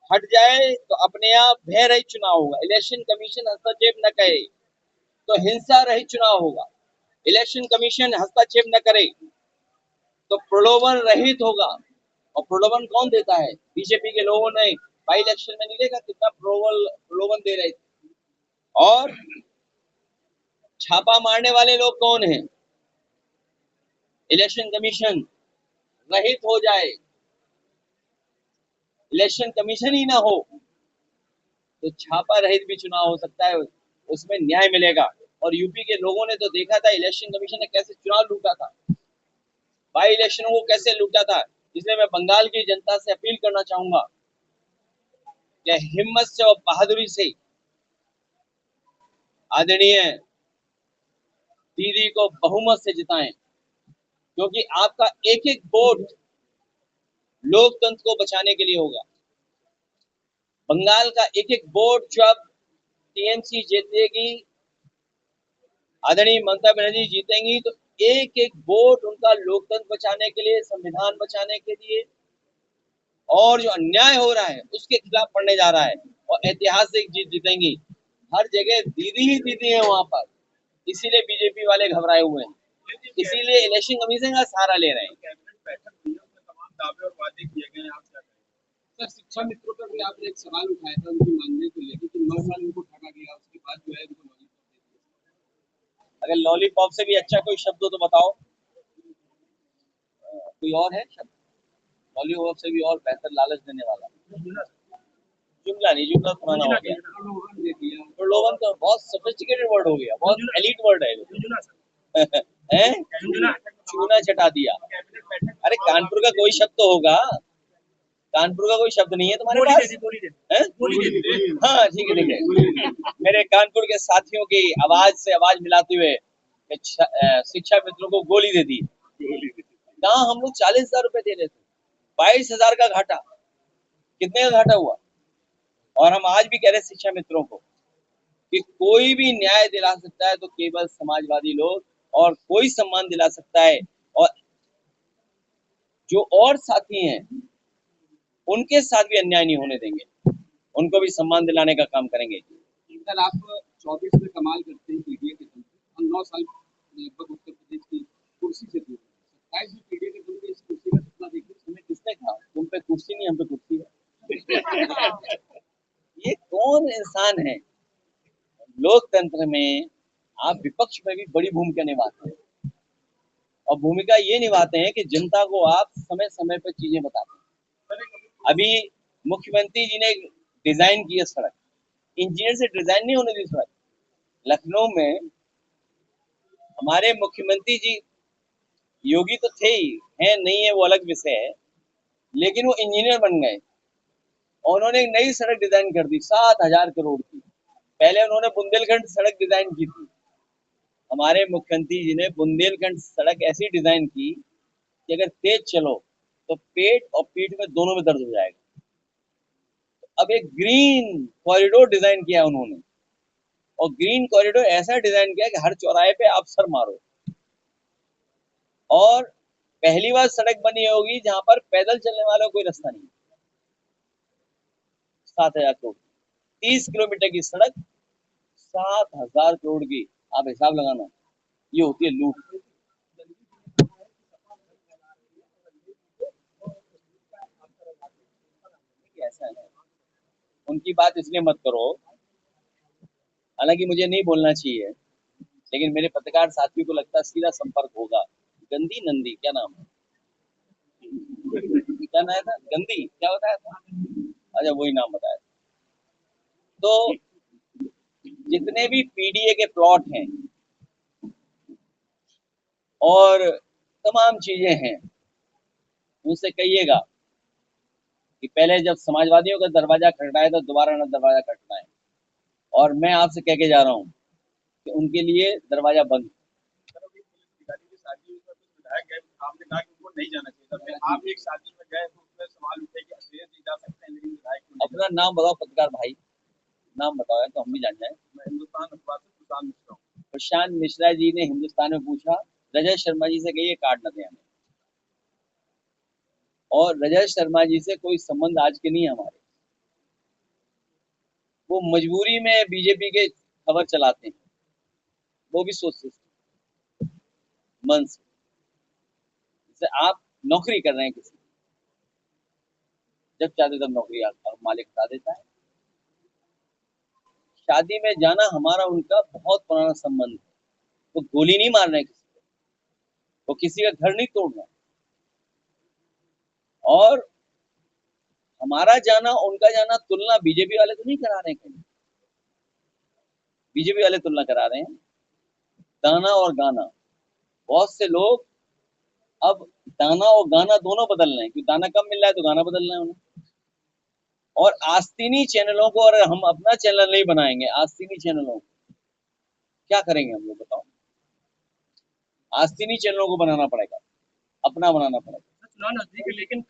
हट जाए तो अपने आप भय रहित चुनाव होगा। इलेक्शन कमीशन हस्तक्षेप न करे तो हिंसा रहित चुनाव होगा। इलेक्शन कमीशन हस्तक्षेप न करे तो प्रलोभन रहित होगा। और प्रलोभन कौन देता है? बीजेपी के लोगों ने बाई इलेक्शन में नहीं देखा कितना प्रलोभन दे रहे थे। और छापा मारने वाले लोग कौन हैं? इलेक्शन कमीशन रहित हो जाए, इलेक्शन कमीशन ही ना हो तो छापा रहित भी चुनाव हो सकता है, उसमें न्याय मिलेगा। और यूपी के लोगों ने तो देखा था इलेक्शन कमीशन ने कैसे चुनाव लूटा था, बाई इलेक्शनों को कैसे लूटा था। इसलिए मैं बंगाल की जनता से अपील करना चाहूंगा कि हिम्मत से और बहादुरी से आदरणीय दीदी को बहुमत से जिताएं, क्योंकि आपका एक एक वोट लोकतंत्र को बचाने के लिए होगा। बंगाल का एक एक वोट जब टीएमसी जीतेगी, आदरणीय ममता बनर्जी जीतेंगी, तो एक एक वोट उनका लोकतंत्र बचाने के लिए, संविधान बचाने के लिए, और जो अन्याय हो रहा है उसके खिलाफ पड़ने जा रहा है। और ऐतिहासिक जीत जीतेंगी। हर जगह दीदी ही दीदी है वहां पर, इसीलिए बीजेपी वाले घबराए हुए हैं, इसीलिए इलेक्शन कमीशन का सहारा ले रहे हैं। तमाम दावे और वादे किए गए हैं, आप क्या कहेंगे? सर, शिक्षा मित्रों पर भी आपने एक सवाल उठाया था उनकी मानने को लेकर कि 9 साल उनको ठगा गया, उसके बाद जो है उनको अगर लॉलीपॉप से भी अच्छा कोई शब्द हो तो बताओ, कोई और है शब्द लॉलीपॉप से भी और बेहतर लालच देने वाला? जुमला नहीं, जुमला पुराना हो गया। प्रलोभन तो बहुत सोफिस्टिकेटेड वर्ड हो गया, बहुत एलीट वर्ड है। चूना चटा दिया। अरे कानपुर का कोई शब्द तो होगा, कानपुर का कोई शब्द नहीं है तुम्हारे पास? हाँ ठीक है, ठीक है। मेरे कानपुर के साथियों की आवाज से आवाज मिलाते हुए शिक्षा मित्रों को गोली दे दी। कहाँ हम लोग 40,000 रुपए दे रहे थे, 22,000 का घाटा। कितने का घाटा हुआ? और हम आज भी कह रहे शिक्षा मित्रों को कि कोई भी न्याय दिला सकता है तो केवल समाजवादी लोग, और कोई सम्मान दिला सकता है, और जो और साथी हैं उनके साथ भी अन्याय नहीं होने देंगे, उनको भी सम्मान दिलाने का काम करेंगे। सर, आप 24 में कमाल करते हैं पीडीए के दम पे, हम 9 साल लगभग उत्तर प्रदेश की कुर्सी से दूर, 27 में पीडीए के दम पे इस कुर्सी का सपना देखिए। तुम्हें किसने कहा? तुम पे कुर्सी नहीं, हम पे कुर्सी है। ये कौन इंसान है? लोकतंत्र में आप विपक्ष में भी बड़ी भूमिका निभाते हैं, और भूमिका ये निभाते हैं कि जनता को आप समय समय पर चीजें बताते हैं। अभी मुख्यमंत्री जी ने डिजाइन की है सड़क, इंजीनियर से डिजाइन नहीं होने दी सड़क। लखनऊ में हमारे मुख्यमंत्री जी, योगी तो थे ही, है नहीं है वो अलग विषय है, लेकिन वो इंजीनियर बन गए और उन्होंने एक नई सड़क डिजाइन कर दी 7,000 करोड़ की। पहले उन्होंने बुंदेलखंड सड़क डिजाइन की थी। हमारे मुख्यमंत्री जी ने बुंदेलखंड सड़क ऐसी डिजाइन की कि अगर तेज चलो तो पेट और पीठ में दोनों में दर्द हो जाएगा। अब एक ग्रीन कॉरिडोर डिजाइन किया उन्होंने, और ग्रीन कॉरिडोर ऐसा डिजाइन किया कि हर चौराहे पे आप सर मारो। और पहली बार सड़क बनी होगी जहां पर पैदल चलने वाला कोई रास्ता नहीं। 7,000 करोड़, 30 किलोमीटर की सड़क, 7,000 करोड़ की। आप हिसाब लगाना, ये होती है लूट। ऐसा है, उनकी बात इसलिए मत करो, हालांकि मुझे नहीं बोलना चाहिए, लेकिन मेरे पत्रकार साथियों को लगता है सीधा संपर्क होगा। गंदी नंदी, क्या नाम है, क्या नाम था? गंदी क्या बताया था? अच्छा, वही नाम बताया। तो जितने भी पीडीए के प्लॉट हैं और तमाम चीजें हैं, उनसे कहिएगा कि पहले जब समाजवादियों का दरवाजा खटखटाया तो दोबारा ना दरवाजा खटखटाए। और मैं आपसे कह के जा रहा हूँ कि उनके लिए दरवाजा बंद। आपने कहा कि उनको नहीं जाना चाहिए, आप एक शादी में गए तो उसमें सवाल उठे कि अश्लील नहीं जा सकते हैं, लेकिन विधायक अपना नाम बताओ पत्रकार भाई, नाम बताओ यार, तो हम भी जान जाए। मैं हिंदुस्तान अखबार से प्रशांत मिश्रा हूँ। प्रशांत मिश्रा जी ने हिंदुस्तान में पूछा, रजत शर्मा जी से कहिए कार्ड न दें हमें। और रजत शर्मा जी से कोई संबंध आज के नहीं है हमारे, वो मजबूरी में बीजेपी के खबर चलाते हैं, वो भी सोच सोच मन से। जैसे आप नौकरी कर रहे हैं किसी, जब चाहते तब नौकरी आपका मालिक हटा देता है। शादी में जाना हमारा उनका बहुत पुराना संबंध है। वो गोली नहीं मार रहे हैं किसी को, वो किसी का घर नहीं तोड़ रहे हैं। और हमारा जाना उनका जाना तुलना बीजेपी वाले तो नहीं करा रहे हैं कहीं। बीजेपी वाले तुलना करा रहे हैं दाना और गाना। बहुत से लोग अब दाना और गाना दोनों बदल रहे हैं, क्योंकि दाना कम मिल रहा है तो गाना बदलना है उन्हें। और आस्तीनी चैनलों को, और हम अपना चैनल नहीं बनाएंगे आस्तीनी चैनलों को, क्या करेंगे हम लोग बताओ। आस्तीनी चैनलों को बनाना पड़ेगा, अपना बनाना पड़ेगा। चुनाव नजदीक है, लेकिन